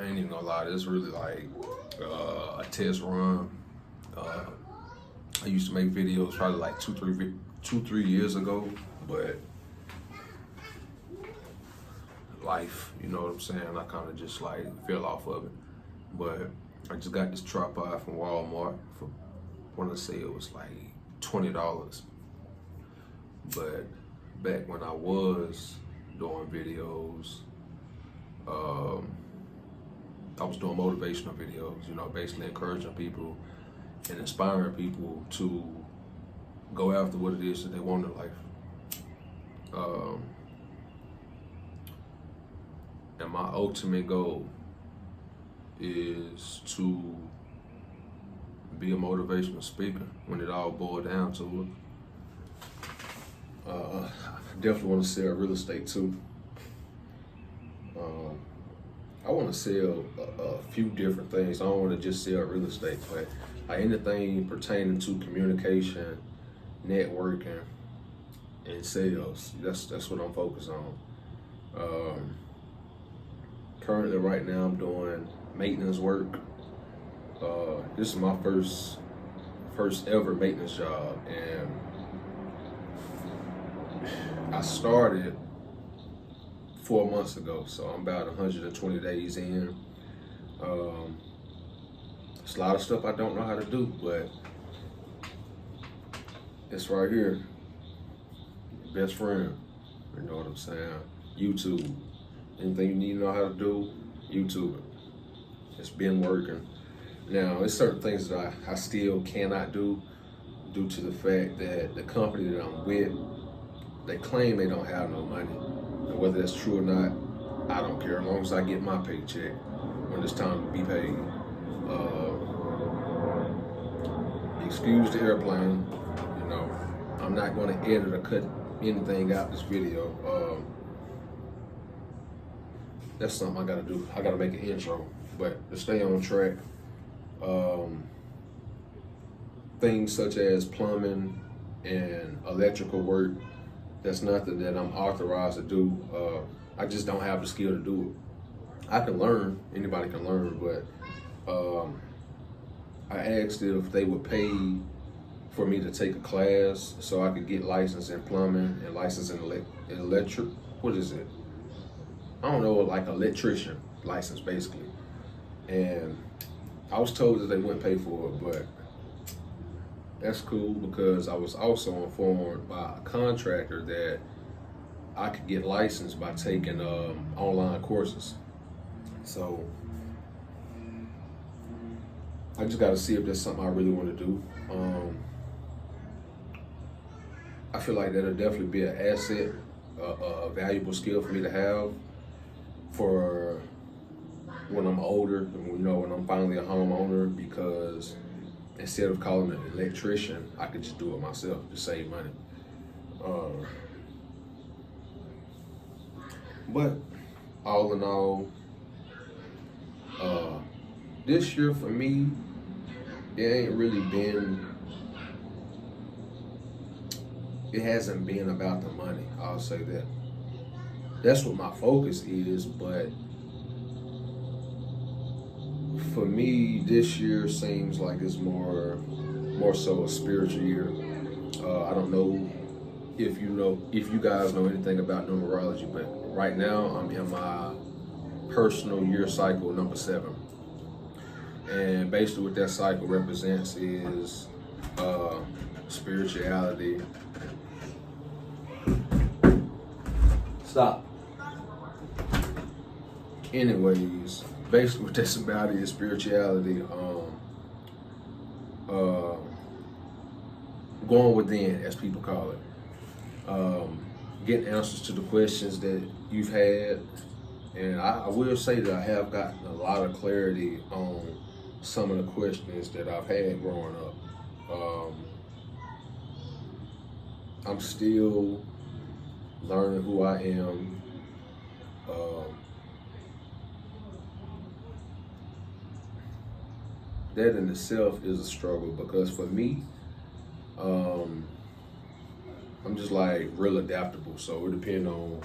ain't even gonna lie, this really like a test run. I used to make videos probably like 3 years ago, but life, you know what I'm saying? I kind of just like fell off of it. But I just got this tripod from Walmart for, I want to say it was like $20. But back when I was doing videos, I was doing motivational videos, you know, basically encouraging people and inspiring people to go after what it is that they want in life. And my ultimate goal is to be a motivational speaker when it all boiled down to it. I definitely want to sell real estate too. I want to sell a few different things. I don't want to just sell real estate, but anything pertaining to communication, networking, and sales. That's what I'm focused on. Currently, right now, I'm doing maintenance work. This is my first ever maintenance job, and I started 4 months ago, so I'm about 120 days in. There's a lot of stuff I don't know how to do, but it's right here. Best friend, you know what I'm saying? YouTube. Anything you need to know how to do, YouTube it. It's been working. Now, there's certain things that I still cannot do due to the fact that the company that I'm with, they claim they don't have no money. And whether that's true or not, I don't care, as long as I get my paycheck when it's time to be paid. Excuse the airplane, you know, I'm not gonna edit or cut anything out this video. That's something I gotta do. I gotta make an intro, but to stay on track, things such as plumbing and electrical work, that's nothing that I'm authorized to do. I just don't have the skill to do it. I can learn, anybody can learn, but I asked if they would pay for me to take a class so I could get licensed in plumbing and licensed in electric, what is it? I don't know, like electrician license basically. And I was told that they wouldn't pay for it, but that's cool because I was also informed by a contractor that I could get licensed by taking online courses. So I just got to see if that's something I really want to do. I feel like that'll definitely be an asset, a valuable skill for me to have for when I'm older, you know, when I'm finally a homeowner, because instead of calling an electrician, I could just do it myself to save money. But all in all, this year for me, it hasn't been about the money, I'll say that. That's what my focus is, but for me, this year seems like it's more so a spiritual year. I don't know if you guys know anything about numerology, but right now I'm in my personal year cycle number 7. And basically what that cycle represents is spirituality. Stop. Anyways, basically what that's about is spirituality, going within, as people call it, getting answers to the questions that you've had. And I will say that I have gotten a lot of clarity on some of the questions that I've had growing up. I'm still learning who I am. That in itself is a struggle because for me, I'm just like real adaptable. So it depends on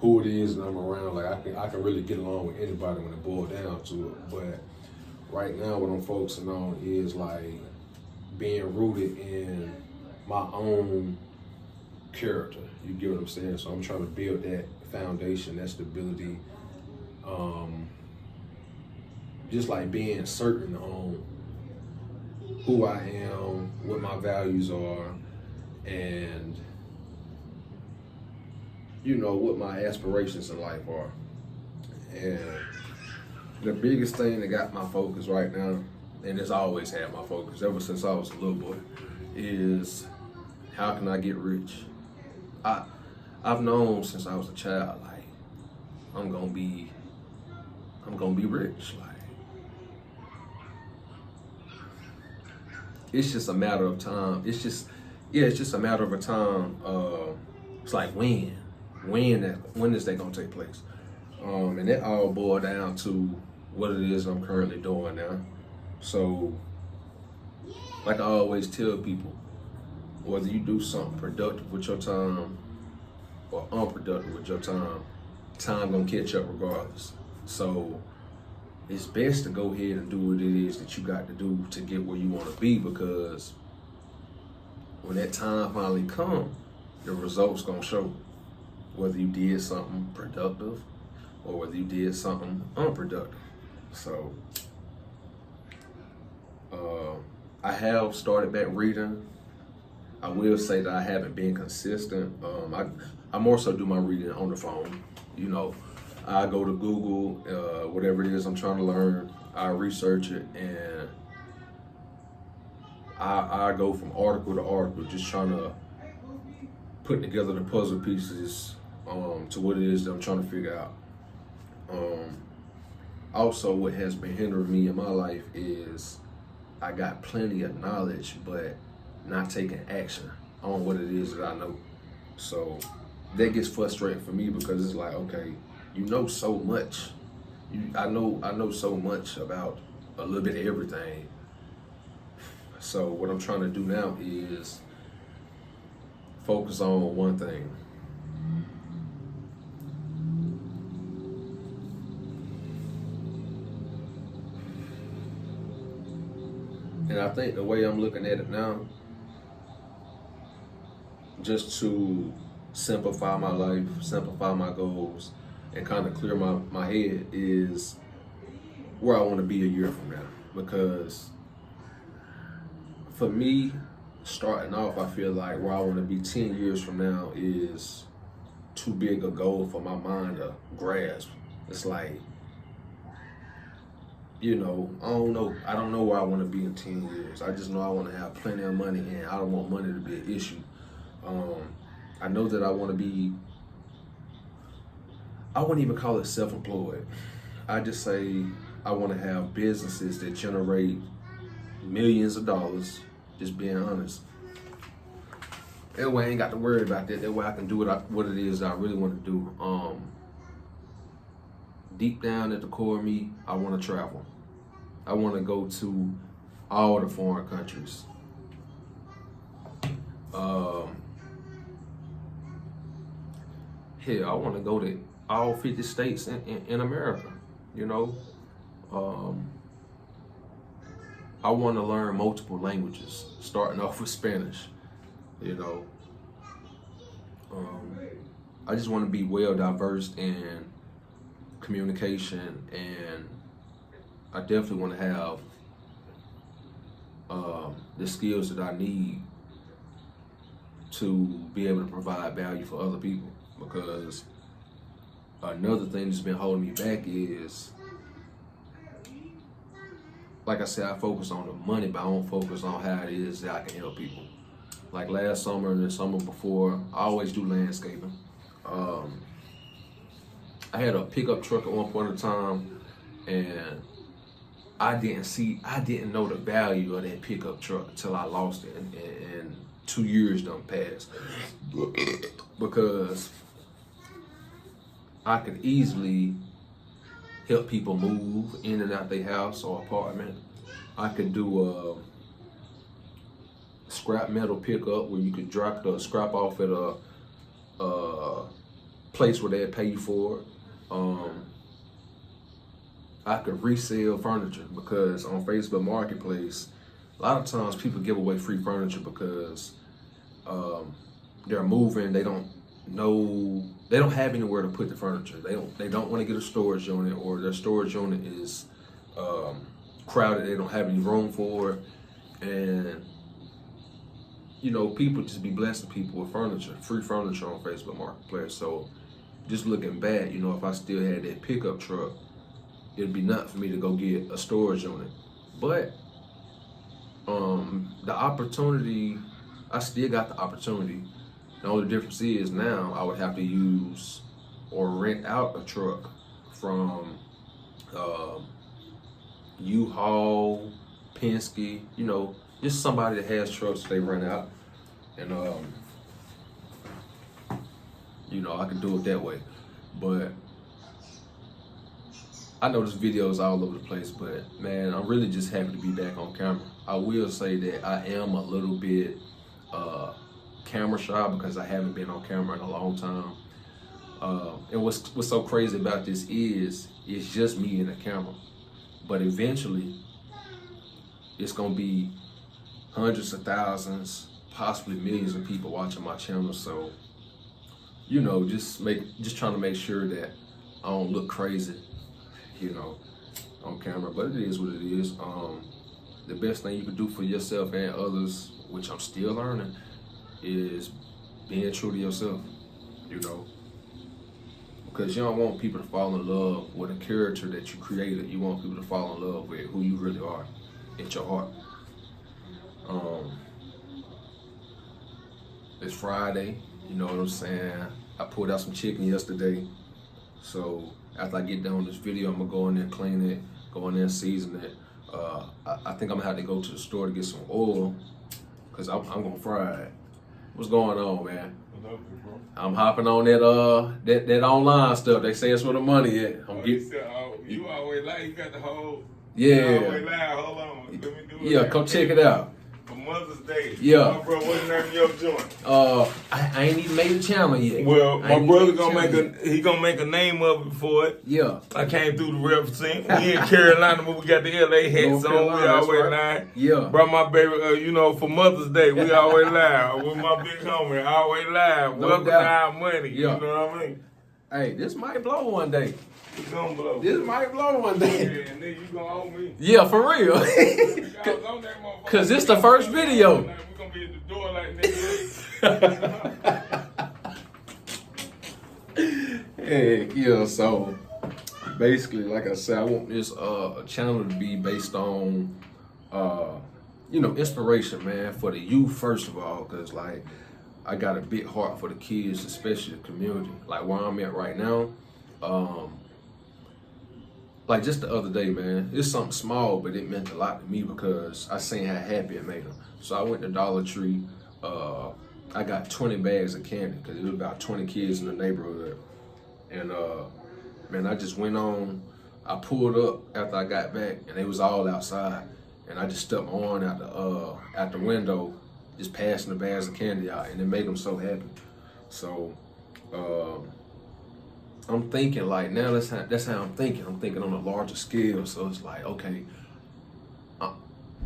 who it is that I'm around. Like I can really get along with anybody when it boils down to it. But right now, what I'm focusing on is like being rooted in my own character. You get what I'm saying? So I'm trying to build that foundation, that stability. Just like being certain on who I am, what my values are, and you know what my aspirations in life are. And the biggest thing that got my focus right now, and it's always had my focus ever since I was a little boy, is how can I get rich? I've known since I was a child, like I'm gonna be rich. Like it's just a matter of time. It's just a matter of a time. It's like when is that gonna take place? And that all boils down to what it is I'm currently doing now. So, like I always tell people, whether you do something productive with your time or unproductive with your time gonna catch up regardless. So it's best to go ahead and do what it is that you got to do to get where you want to be, because when that time finally comes, the results gonna show whether you did something productive or whether you did something unproductive. So I have started back reading. I will say that I haven't been consistent. I more so do my reading on the phone. You know, I go to Google, whatever it is I'm trying to learn, I research it, and I go from article to article, just trying to put together the puzzle pieces to what it is that I'm trying to figure out. Also, what has been hindering me in my life is I got plenty of knowledge, but not taking action on what it is that I know. So that gets frustrating for me, because it's like, okay, you know so much. I know so much about a little bit of everything. So what I'm trying to do now is focus on one thing. And I think the way I'm looking at it now, just to simplify my life, simplify my goals, and kind of clear my head, is where I want to be a year from now. Because for me, starting off, I feel like where I want to be 10 years from now is too big a goal for my mind to grasp. It's like, you know, I don't know where I want to be in 10 years. I just know I want to have plenty of money, and I don't want money to be an issue. I know that I want to be, I wouldn't even call it self-employed. I just say I want to have businesses that generate millions of dollars, just being honest. That way I ain't got to worry about that. That way I can do what it is that I really want to do. Deep down at the core of me, I want to travel. I want to go to all the foreign countries. Hell, I want to go to all 50 states in America, you know. I want to learn multiple languages, starting off with Spanish, you know. I just want to be well diverse in communication, and I definitely want to have the skills that I need to be able to provide value for other people. Because another thing that's been holding me back is, like I said, I focus on the money, but I don't focus on how it is that I can help people. Like last summer and the summer before, I always do landscaping. I had a pickup truck at one point in time, and I didn't know the value of that pickup truck until I lost it, and 2 years done passed. Because I could easily help people move in and out their house or apartment. I could do a scrap metal pickup where you could drop the scrap off at a place where they'd pay you for it. I could resell furniture because on Facebook Marketplace, a lot of times people give away free furniture because they're moving. They don't have anywhere to put the furniture. They don't want to get a storage unit, or their storage unit is crowded. They don't have any room for it, and people just be blessing people with furniture, free furniture on Facebook Marketplace. So just looking back, if I still had that pickup truck, it'd be nothing for me to go get a storage unit. But the opportunity, I still got the opportunity. The only difference is now I would have to use or rent out a truck from U-Haul, Penske, just somebody that has trucks they rent out. And, I can do it that way. But I know this video is all over the place, but man, I'm really just happy to be back on camera. I will say that I am a little bit camera shy because I haven't been on camera in a long time. And what's so crazy about this is it's just me and the camera. But eventually, it's gonna be hundreds of thousands, possibly millions of people watching my channel. So, just trying to make sure that I don't look crazy, on camera. But it is what it is. The best thing you can do for yourself and others, which I'm still learning, is being true to yourself, because you don't want people to fall in love with a character that you created. You want people to fall in love with who you really are at your heart. It's Friday, you know what I'm saying? I pulled out some chicken yesterday, so after I get done with this video, I'm gonna go in there and clean it, go in there and season it. I think I'm gonna have to go to the store to get some oil, because I'm gonna fry it. What's going on, man? I'm hopping on that online stuff. They say it's where the money at. You always lie. You got the whole. Yeah. You always lie. Hold on. Let me do it. Yeah, come check it out. For Mother's Day. Yeah. My bro, what's the name of your joint? I ain't even made a channel yet. Well, my brother gonna make a name of it for it. Yeah. I came through the represent. We in Carolina, but we got the LA hats on. We always lie. Yeah. Brought my baby, for Mother's Day, we always lie. With my big homie, I always lie. Welcome to our money. Yeah. You know what I mean? Hey, this might blow one day. It's gonna blow. This might blow one day. Yeah, and then you gonna owe me. Yeah, for real. Cause it's the first video. We're gonna be at the door like next week. Hey, yeah, so basically, like I said, I want this channel to be based on inspiration, man, for the youth first of all, because like I got a big heart for the kids, especially the community. Like where I'm at right now, like just the other day, man, it's something small, but it meant a lot to me because I seen how happy it made them. So I went to Dollar Tree. I got 20 bags of candy because it was about 20 kids in the neighborhood. And man, I just went on. I pulled up after I got back, and they was all outside. And I just stuck my arm out the window, just passing the bags of candy out, and it made them so happy. So I'm thinking like now that's how I'm thinking. I'm thinking on a larger scale. So it's like, okay.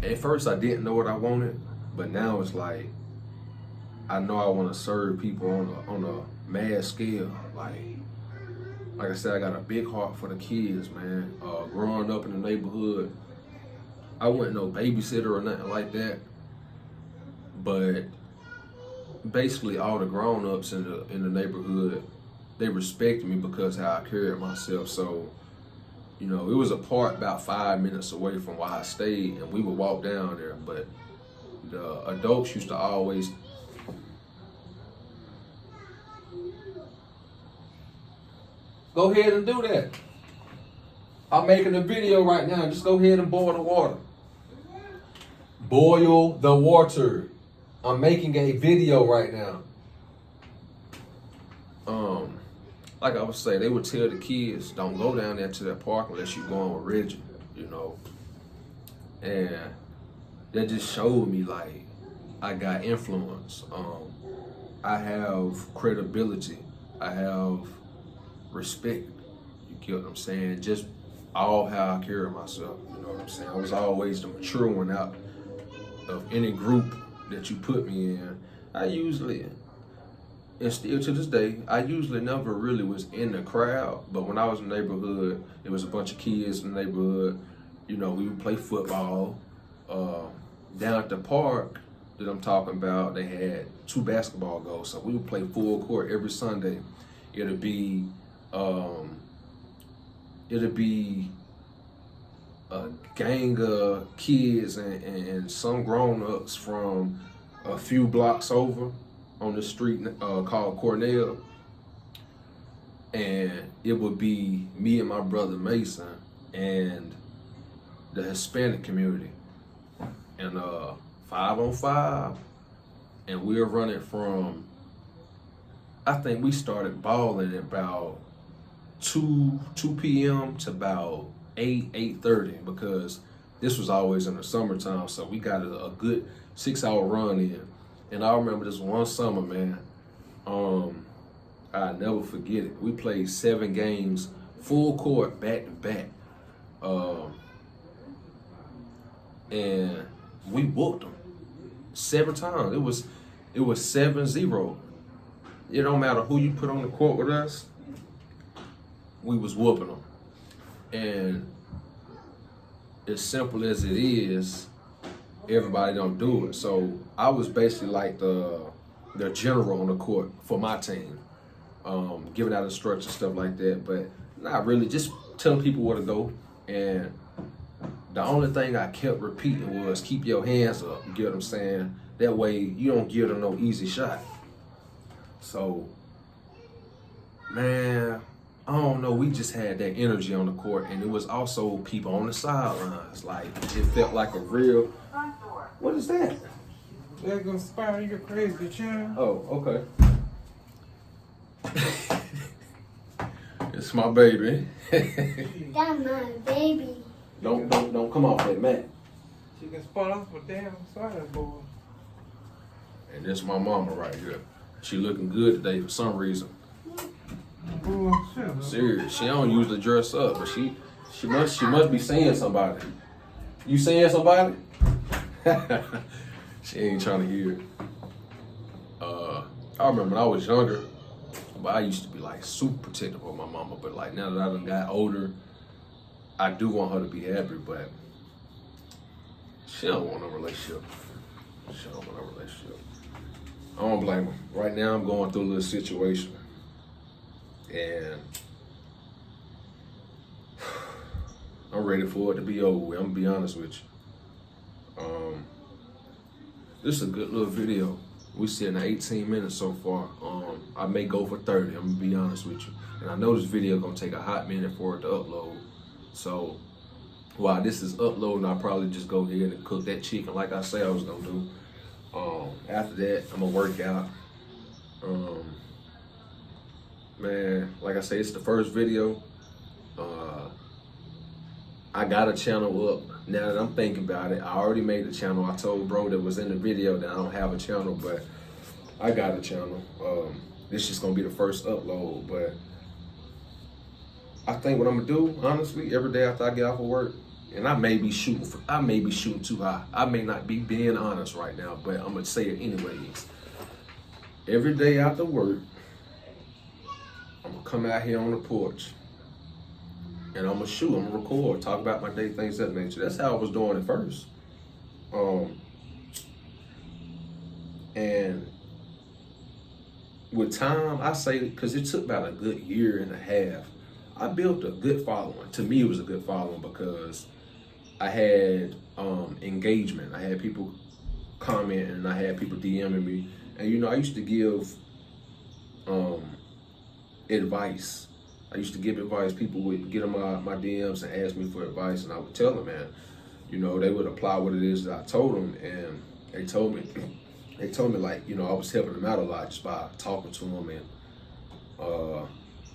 At first I didn't know what I wanted, but now it's like I know I want to serve people on a mass scale. Like I said, I got a big heart for the kids, man. Growing up in the neighborhood, I wasn't no babysitter or nothing like that. But basically all the grown-ups in the neighborhood, they respected me because how I carried myself. So, it was a park about 5 minutes away from where I stayed, and we would walk down there. But the adults used to always go ahead and do that. I'm making a video right now. Just go ahead and boil the water. Boil the water. I'm making a video right now. Like I would say, they would tell the kids, don't go down there to that park unless you're going with Reggie, And that just showed me like I got influence. I have credibility. I have respect. You get what I'm saying? Just all how I carry myself. You know what I'm saying? I was always the mature one out of any group that you put me in. I usually, and still to this day, I usually never really was in the crowd. But when I was in the neighborhood, it was a bunch of kids in the neighborhood. You know, we would play football. Down at the park that I'm talking about, they had 2 basketball goals. So we would play full court every Sunday. It'll be a gang of kids and some grown-ups from a few blocks over on the street called Cornell. And it would be me and my brother Mason and the Hispanic community. And 5-on-5, and we were running from, I think we started balling at about 2 p.m. to about 8:30, because this was always in the summertime, so we got a good 6-hour run in. And I remember this one summer, man, I'll never forget it. We played 7 games, full court, back to back. And we whooped them 7 times. It was 7-0. It don't matter who you put on the court with us, we was whooping them. And as simple as it is, everybody don't do it. So I was basically like the general on the court for my team, giving out instructions, stuff like that, but not really, just telling people where to go. And the only thing I kept repeating was keep your hands up, you get what I'm saying? That way you don't give them no easy shot. So, man, I don't know, we just had that energy on the court, and it was also people on the sidelines. Like, it felt like a real, what is that? They're gonna spy you crazy, child. Oh, okay. It's my baby. That's my baby. Don't come off that mat. She can spot us for damn side boy. And this my mama right here. She looking good today for some reason. Serious. She don't usually dress up, but she must be seeing somebody. You seeing somebody? She ain't trying to hear it. I remember when I was younger, but I used to be like super protective of my mama. But like now that I done got older, I do want her to be happy, but she don't want a relationship. She don't want a relationship. I don't blame her. Right now I'm going through a little situation. And I'm ready for it to be over with. I'm gonna be honest with you. This is a good little video. We sitting at 18 minutes so far. I may go for 30, I'm gonna be honest with you. And I know this video gonna take a hot minute for it to upload. So while this is uploading, I'll probably just go ahead and cook that chicken like I said I was gonna do. After that, I'm gonna work out. Man, like I say, it's the first video. I got a channel up. Now that I'm thinking about it, I already made the channel. I told bro that was in the video that I don't have a channel, but I got a channel. This is just gonna be the first upload, but I think what I'm gonna do, honestly, every day after I get off of work, and I may be shooting too high. I may not be being honest right now, but I'm gonna say it anyways. Every day after work, I'm gonna come out here on the porch and I'm gonna shoot, I'm gonna record, talk about my day, things of that nature. That's how I was doing it first. And with time, I say, because it took about a good year and a half, I built a good following. To me, it was a good following because I had engagement. I had people commenting and I had people DMing me. And you know, I used to give advice. I used to give advice. People would get on my DMs and ask me for advice, and I would tell them, man, you know, they would apply what it is that I told them, and they told me like, you know, I was helping them out a lot just by talking to them and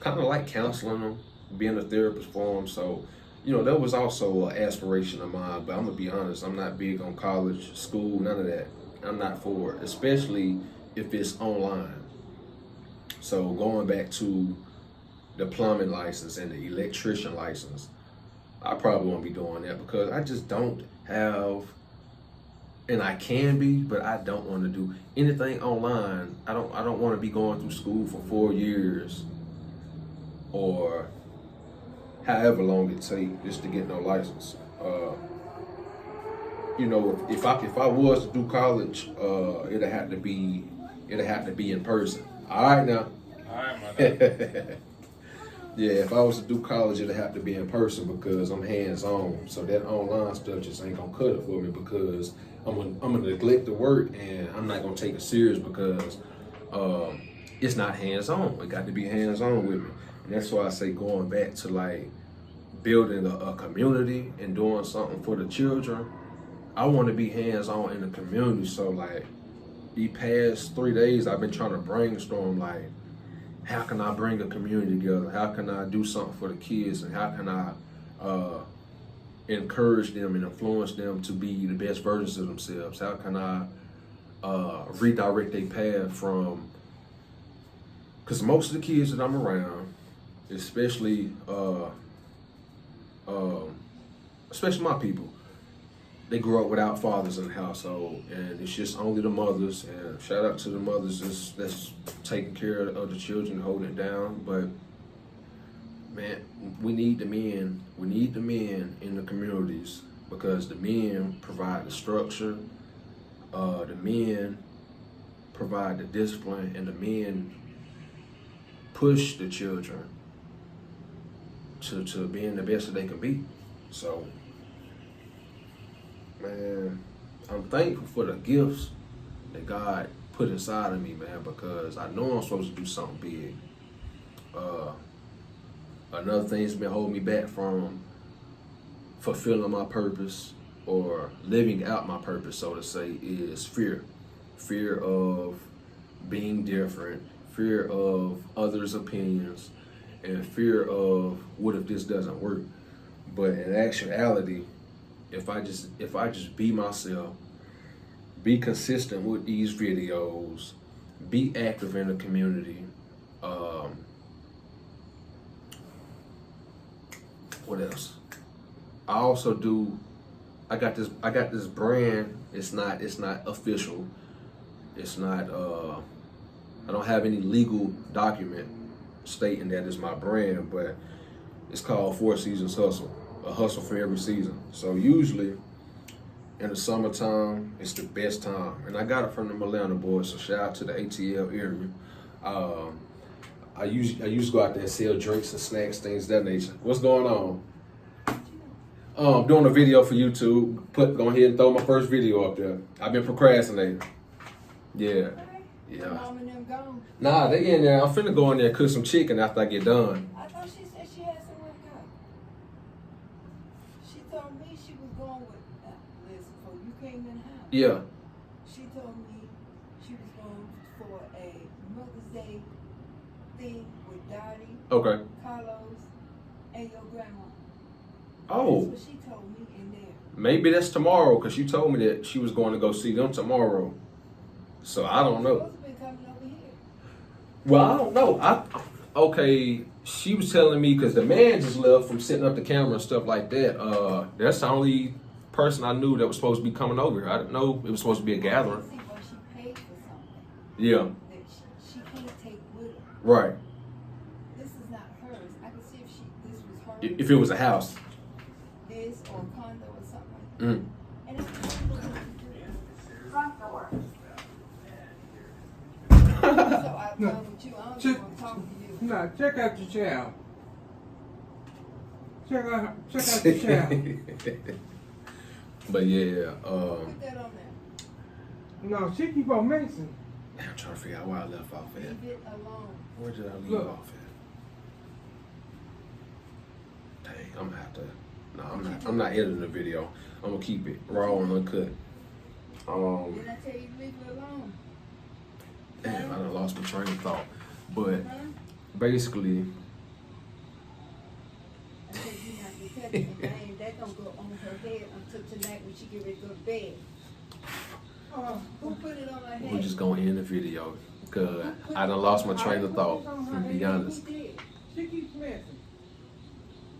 kind of like counseling them, being a therapist for them. So, you know, that was also an aspiration of mine, but I'm gonna be honest, I'm not big on college, school, none of that. I'm not for it, especially if it's online. So going back to the plumbing license and the electrician license. I probably won't be doing that because I just don't have, and I can be, but I don't want to do anything online. I don't want to be going through school for 4 years or however long it takes just to get no license. You know, if I was to do college, it'd have to be in person. All right now. All right, my dad. Yeah, if I was to do college, it'd have to be in person because I'm hands-on. So that online stuff just ain't gonna cut it for me because I'm gonna neglect the work and I'm not gonna take it serious because it's not hands-on. It got to be hands-on with me. And that's why I say going back to like building a community and doing something for the children. I want to be hands-on in the community. So like these past 3 days, I've been trying to brainstorm like, how can I bring a community together? How can I do something for the kids? And how can I encourage them and influence them to be the best versions of themselves? How can I redirect their path from, because most of the kids that I'm around, especially my people, they grew up without fathers in the household, and it's just only the mothers. And shout out to the mothers that's taking care of the children, holding it down. But man, we need the men. We need the men in the communities because the men provide the structure. The men provide the discipline, and the men push the children to being the best that they can be. So, man, I'm thankful for the gifts that God put inside of me, man, because I know I'm supposed to do something big. Another thing that's been holding me back from fulfilling my purpose or living out my purpose, so to say, is fear. Fear of being different, fear of others' opinions, and fear of what if this doesn't work. But in actuality, if I just be myself, be consistent with these videos, be active in the community. What else? I got this brand. It's not official. It's not I don't have any legal document stating that it's my brand, but it's called 4 Seasons Hustle. A hustle for every season. So usually in the summertime, it's the best time. And I got it from the Atlanta boys, so shout out to the ATL area. I used to go out there and sell drinks and snacks, things of that nature. What's going on? Doing a video for YouTube. Go ahead and throw my first video up there. I've been procrastinating. Yeah. Mom and them gone. Nah, they in there. I'm finna go in there and cook some chicken after I get done. I thought she said she had somewhere to go. She told me she was going with Liz before you came in the house. Yeah. She told me she was going for a Mother's Day thing with Dottie, Okay. Carlos, and your grandma. Oh. That's what she told me in there. Maybe that's tomorrow, because she told me that she was going to go see them tomorrow. So I don't know. Supposed to be coming over here. Well, I don't know. Okay, she was telling me because the man just left from setting up the camera and stuff like that. That's the only person I knew that was supposed to be coming over here. I didn't know it was supposed to be a gathering. See, well, she paid for something Yeah, that she can't take with her. right. This is not hers. I can see if this was hers. If it was a house. This or a condo or something like that. Mm. And it's front door. So I No. done with you. I don't even want to talk to you. Nah, check out your child. Check out your child. But yeah, Put that on there. No, she keep on mixing. I'm trying to figure out where I left off at. Leave it alone. Where did I leave Look. off at? Dang, I'm gonna have to. No, I'm not editing the video. I'm gonna keep it raw and uncut. Did I tell you to leave it alone? Damn, I done lost my train of thought. But Huh? basically, I said you not to tell you, but ain't that gonna go on her head until tonight when she get ready to go to bed. Who put it on her head? we're just gonna end the video because I done lost my train of thought. To be honest. Who did?